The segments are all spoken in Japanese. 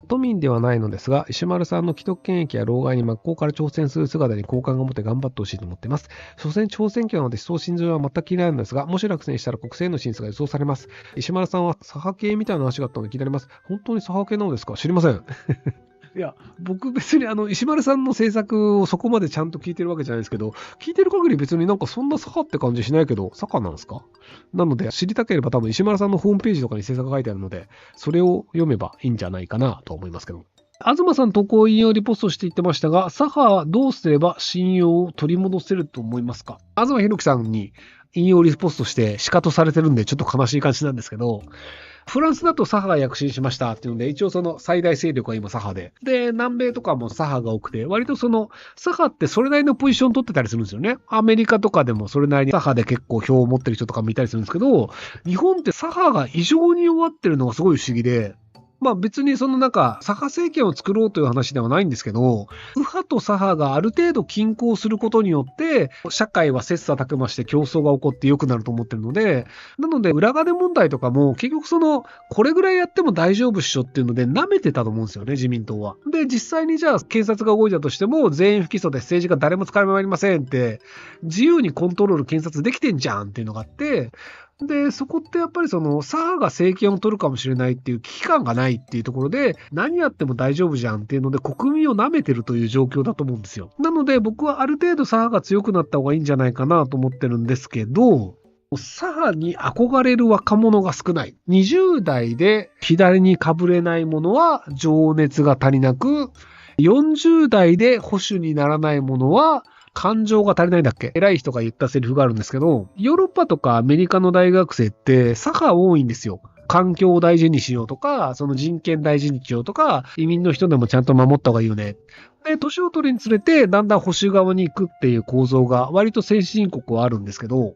都民ではないのですが、石丸さんの既得権益や老害に真っ向から挑戦する姿に好感が持って頑張ってほしいと思っています。所詮挑戦権なので思想心情は全く気になるのですが、もし落選したら国政への進出が予想されます。石丸さんは左派系みたいな話があったので気になります。本当に左派系なのですか？知りません。いや、僕別に石丸さんの政策をそこまでちゃんと聞いてるわけじゃないですけど、聞いてる限り別になんかそんな左派って感じしないけど、左派なんですか？なので知りたければ多分石丸さんのホームページとかに政策が書いてあるので、それを読めばいいんじゃないかなと思いますけど。東さん投稿引用リポストして言ってましたが、左派はどうすれば信用を取り戻せると思いますか？東博樹さんに引用リポストしてシカトされてるんでちょっと悲しい感じなんですけど、フランスだと左派が躍進しましたっていうので、一応その最大勢力は今左派で。で、南米とかも左派が多くて、割とその左派ってそれなりのポジション取ってたりするんですよね。アメリカとかでもそれなりに左派で結構票を持ってる人とか見たりするんですけど、日本って左派が異常に弱ってるのがすごい不思議で、まあ別にその左派政権を作ろうという話ではないんですけど、右派と左派がある程度均衡することによって、社会は切磋琢磨して競争が起こって良くなると思ってるので、なので裏金問題とかも結局これぐらいやっても大丈夫っしょっていうので舐めてたと思うんですよね、自民党は。で、実際にじゃあ検察が動いたとしても、全員不起訴で政治家誰も捕まりませんって、自由にコントロール検察できてんじゃんっていうのがあって、で、そこってやっぱり左派が政権を取るかもしれないっていう危機感がないっていうところで、何やっても大丈夫じゃんっていうので国民を舐めてるという状況だと思うんですよ。なので僕はある程度左派が強くなった方がいいんじゃないかなと思ってるんですけど、左派に憧れる若者が少ない。20代で左にかぶれないものは情熱が足りなく、40代で保守にならないものは感情が足りないんだっけ？偉い人が言ったセリフがあるんですけど、ヨーロッパとかアメリカの大学生って左派多いんですよ。環境を大事にしようとか、その人権大事にしようとか、移民の人でもちゃんと守った方がいいよね。で、年を取るにつれて、だんだん保守側に行くっていう構造が割と先進国はあるんですけど、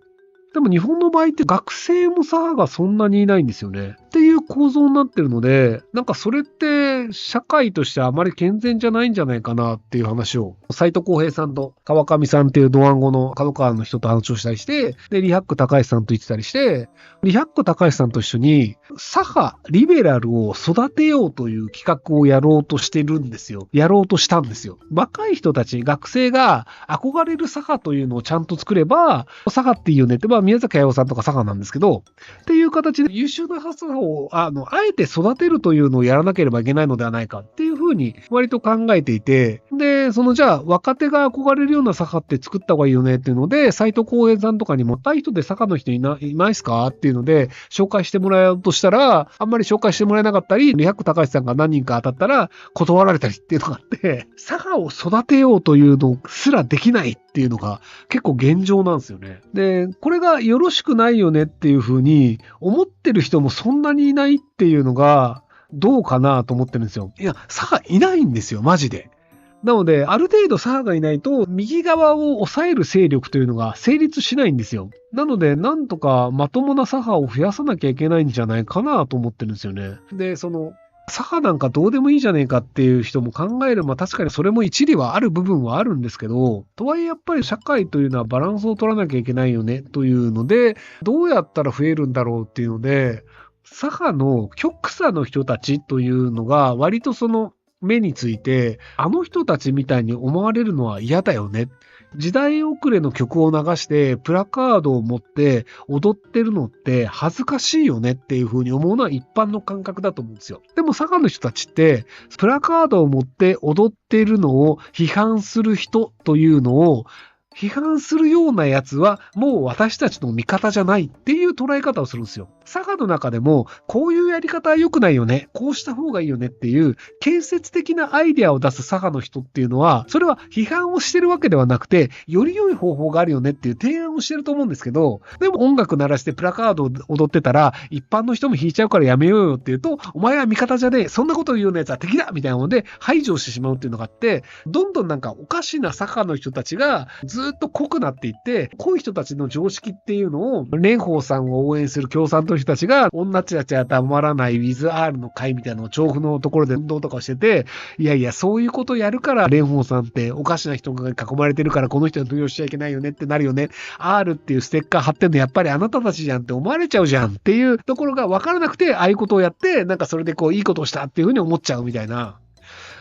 でも日本の場合って学生も左派がそんなにいないんですよね。っていう構造になってるので、なんかそれって社会としてあまり健全じゃないんじゃないかなっていう話を、斉藤浩平さんと川上さんっていうドワンゴの角川の人と話をしたりして、で、リハック高橋さんと言ってたりして、リハック高橋さんと一緒に左派、リベラルを育てようという企画をやろうとしてるんですよ。やろうとしたんですよ。若い人たち、学生が憧れる左派というのをちゃんと作れば、左派っていいよねって、宮崎駿さんとか左派なんですけど、っていう形で優秀な左派を、あえて育てるというのをやらなければいけないのではないかっていうふうに割と考えていて、で、じゃあ若手が憧れるような左派って作った方がいいよねっていうので、斉藤浩平さんとかにも、若い人で左派の人いますかっていうので、紹介してもらおうとしたら、あんまり紹介してもらえなかったり、リハック高橋さんが何人か当たったら断られたりっていうのがあって、左派を育てようというのすらできないっていうのが結構現状なんですよね。で、これがよろしくないよねっていうふうに思ってる人もそんなにいないっていうのがどうかなと思ってるんですよ。いや、左派いないんですよ、マジで。なので、ある程度左派がいないと、右側を抑える勢力というのが成立しないんですよ。なので、なんとかまともな左派を増やさなきゃいけないんじゃないかなと思ってるんですよね。で、左派なんかどうでもいいじゃねえかっていう人も考えれば確かにそれも一理はある部分はあるんですけど、とはいえやっぱり社会というのはバランスを取らなきゃいけないよねというので、どうやったら増えるんだろうっていうので、左派の極左の人たちというのが割と目について、あの人たちみたいに思われるのは嫌だよね。時代遅れの曲を流してプラカードを持って踊ってるのって恥ずかしいよねっていう風に思うのは一般の感覚だと思うんですよ。でも左派の人たちってプラカードを持って踊っているのを批判する人というのを批判するようなやつはもう私たちの味方じゃないっていう捉え方をするんですよ。左派の中でもこういうやり方は良くないよね、こうした方がいいよねっていう建設的なアイデアを出す左派の人っていうのは、それは批判をしてるわけではなくて、より良い方法があるよねっていう提案をしてると思うんですけど、でも音楽鳴らしてプラカードを踊ってたら一般の人も弾いちゃうからやめようよって言うと、お前は味方じゃねえ、そんなこと言うようなやつは敵だみたいなので排除してしまうっていうのがあって、どんどんなんかおかしな左派の人たちがずっと濃くなっていって、こういう人たちの常識っていうのを、蓮舫さんを応援する共産党の人たちが、女ちゃちゃたまらない WithR の会みたいなのを調布のところで運動とかをしてて、いやいや、そういうことやるから、蓮舫さんっておかしな人が囲まれてるから、この人は通用しちゃいけないよねってなるよね。R っていうステッカー貼ってんのやっぱりあなたたちじゃんって思われちゃうじゃんっていうところが分からなくて、ああいうことをやって、なんかそれでこういいことをしたっていうふうに思っちゃうみたいな。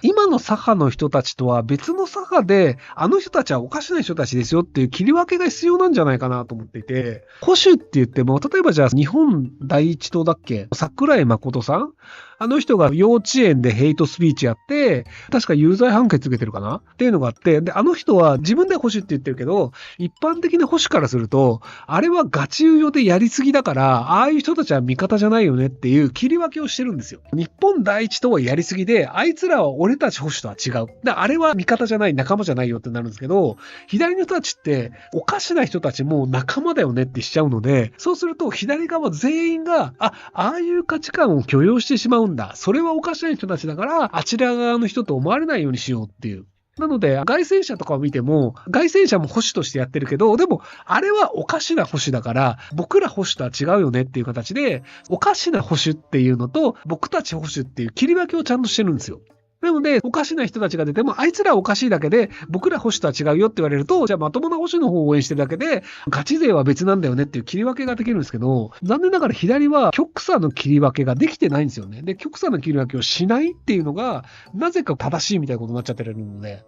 今の左派の人たちとは別の左派で、あの人たちはおかしな人たちですよっていう切り分けが必要なんじゃないかなと思っていて、保守って言っても、例えばじゃあ日本第一党だっけ、桜井誠さん、あの人が幼稚園でヘイトスピーチやって、確か有罪判決受けてるかなっていうのがあって、で、あの人は自分で保守って言ってるけど、一般的な保守からすると、あれはガチ運用でやりすぎだから、ああいう人たちは味方じゃないよねっていう切り分けをしてるんですよ。日本第一党はやりすぎで、あいつらは俺たち保守とは違う。あれは味方じゃない、仲間じゃないよってなるんですけど、左の人たちっておかしな人たちも仲間だよねってしちゃうので、そうすると左側全員が、ああいう価値観を許容してしまうんだ。それはおかしな人たちだから、あちら側の人と思われないようにしようっていう。なので、街宣車とかを見ても、街宣車も保守としてやってるけど、でも、あれはおかしな保守だから、僕ら保守とは違うよねっていう形で、おかしな保守っていうのと、僕たち保守っていう切り分けをちゃんとしてるんですよ。なので、おかしな人たちが出ても、あいつらはおかしいだけで、僕ら保守とは違うよって言われると、じゃあまともな保守の方を応援してるだけで、ガチ勢は別なんだよねっていう切り分けができるんですけど、残念ながら左は極左の切り分けができてないんですよね。で、極左の切り分けをしないっていうのが、なぜか正しいみたいなことになっちゃってるので、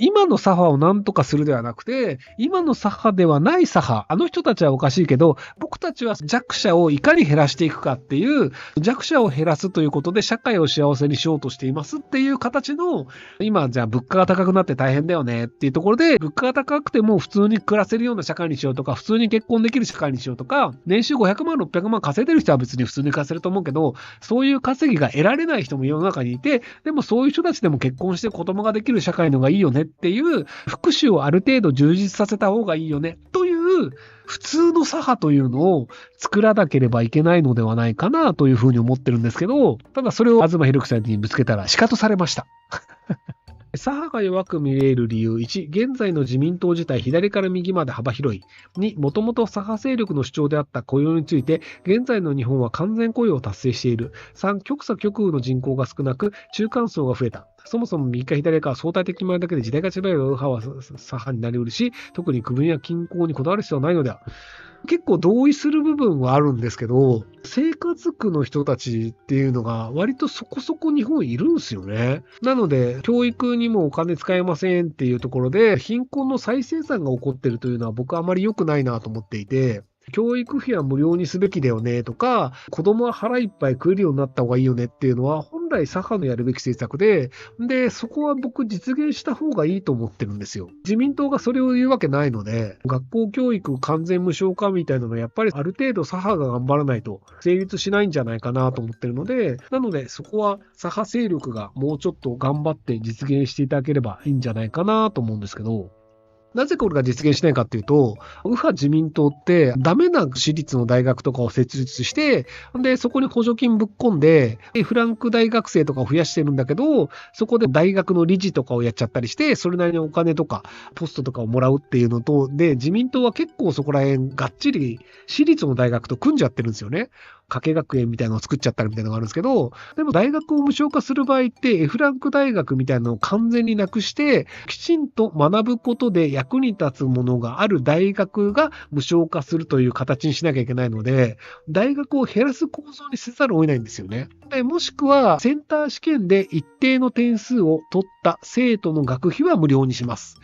今の左派を何とかするではなくて、今の左派ではない左派、あの人たちはおかしいけど、僕たちは弱者をいかに減らしていくかっていう、弱者を減らすということで社会を幸せにしようとしていますっていう形の、今じゃあ物価が高くなって大変だよねっていうところで、物価が高くても普通に暮らせるような社会にしようとか、普通に結婚できる社会にしようとか、年収500万、600万稼いでる人は別に普通に暮らせると思うけど、そういう稼ぎが得られない人も世の中にいて、でもそういう人たちでも結婚して子供ができる社会の方がいいよねっていう福祉をある程度充実させた方がいいよねという普通の左派というのを作らなければいけないのではないかなというふうに思ってるんですけど、ただそれを東博樹さんにぶつけたらシカトされました。左派が弱く見える理由1、現在の自民党自体左から右まで幅広い。2、もともと左派勢力の主張であった雇用について、現在の日本は完全雇用を達成している。3、極左極右の人口が少なく、中間層が増えた。そもそも右か左か相対的に回るだけで時代が違う右派は左派になりうるし、特に区分や均衡にこだわる必要はないのでは。結構同意する部分はあるんですけど、生活苦の人たちっていうのが割とそこそこ日本いるんですよね。なので、教育にもお金使えませんっていうところで、貧困の再生産が起こってるというのは僕はあまり良くないなと思っていて、教育費は無料にすべきだよねとか、子供は腹いっぱい食えるようになった方がいいよねっていうのは、本来左派のやるべき政策で、そこは僕実現した方がいいと思ってるんですよ。自民党がそれを言うわけないので、学校教育完全無償化みたいなのはやっぱりある程度左派が頑張らないと成立しないんじゃないかなと思ってるので、なのでそこは左派勢力がもうちょっと頑張って実現していただければいいんじゃないかなと思うんですけど、なぜこれが実現しないかっていうと、右派自民党ってダメな私立の大学とかを設立して、で、そこに補助金ぶっ込んで、フランク大学生とかを増やしてるんだけど、そこで大学の理事とかをやっちゃったりして、それなりにお金とかポストとかをもらうっていうのと、で、自民党は結構そこら辺がっちり私立の大学と組んじゃってるんですよね。加計学園みたいなのを作っちゃったりみたいなのがあるんですけど、でも大学を無償化する場合って、F ランク大学みたいなのを完全になくして、きちんと学ぶことで役に立つものがある大学が無償化するという形にしなきゃいけないので、大学を減らす構造にせざるを得ないんですよね。で、もしくは、センター試験で一定の点数を取った生徒の学費は無料にします。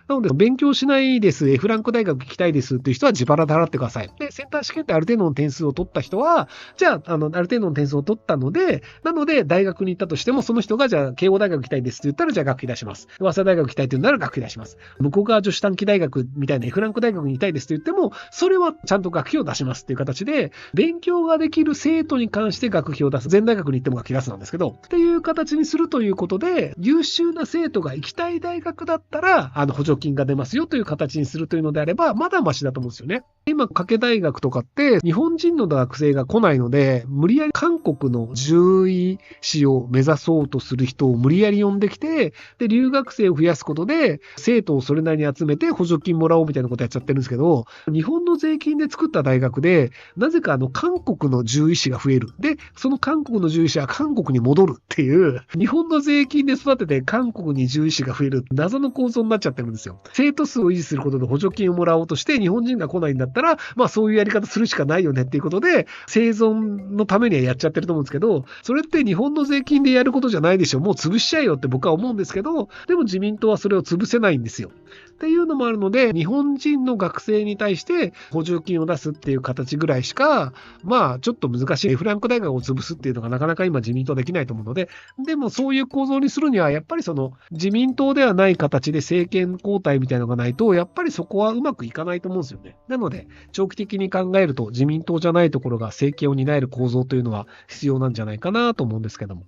なので、勉強しないです、F ランク大学行きたいですっていう人は自腹で払ってください。で、センター試験ってある程度の点数を取った人は、じゃあ、ある程度の点数を取ったので、なので、大学に行ったとしても、その人が、じゃあ、慶応大学行きたいですって言ったら、じゃあ学費出します。早稲田大学行きたいって言うなら学費出します。向こう側女子短期大学みたいな F ランク大学に行きたいですって言っても、それはちゃんと学費を出しますっていう形で、勉強ができる生徒に関して学費を出す。全大学に行っても学費出すなんですけど、っていう形にするということで、優秀な生徒が行きたい大学だったら、補助助金が出ますよという形にするというのであれば、まだマシだと思うんですよね。今、加計大学とかって、日本人の学生が来ないので、無理やり韓国の獣医師を目指そうとする人を無理やり呼んできて、で、留学生を増やすことで、生徒をそれなりに集めて補助金もらおうみたいなことやっちゃってるんですけど、日本の税金で作った大学で、なぜか韓国の獣医師が増える。で、その韓国の獣医師は韓国に戻るっていう、日本の税金で育てて韓国に獣医師が増える謎の構造になっちゃってるんですよ。生徒数を維持することで補助金をもらおうとして、日本人が来ないんだったら、まあそういうやり方するしかないよねっていうことで、生存のためにはやっちゃってると思うんですけど、それって日本の税金でやることじゃないでしょ。もう潰しちゃえよって僕は思うんですけど、でも自民党はそれを潰せないんですよ。っていうのもあるので、日本人の学生に対して補助金を出すっていう形ぐらいしか、まあちょっと難しい。フランク大学を潰すっていうのがなかなか今自民党できないと思うので、でもそういう構造にするには、やっぱりその自民党ではない形で政権交代みたいなのがないと、やっぱりそこはうまくいかないと思うんですよね。なので、長期的に考えると自民党じゃないところが政権を担える構造というのは必要なんじゃないかなと思うんですけども。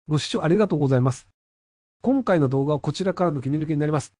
ご視聴ありがとうございます。今回の動画はこちらからの切り抜きになります。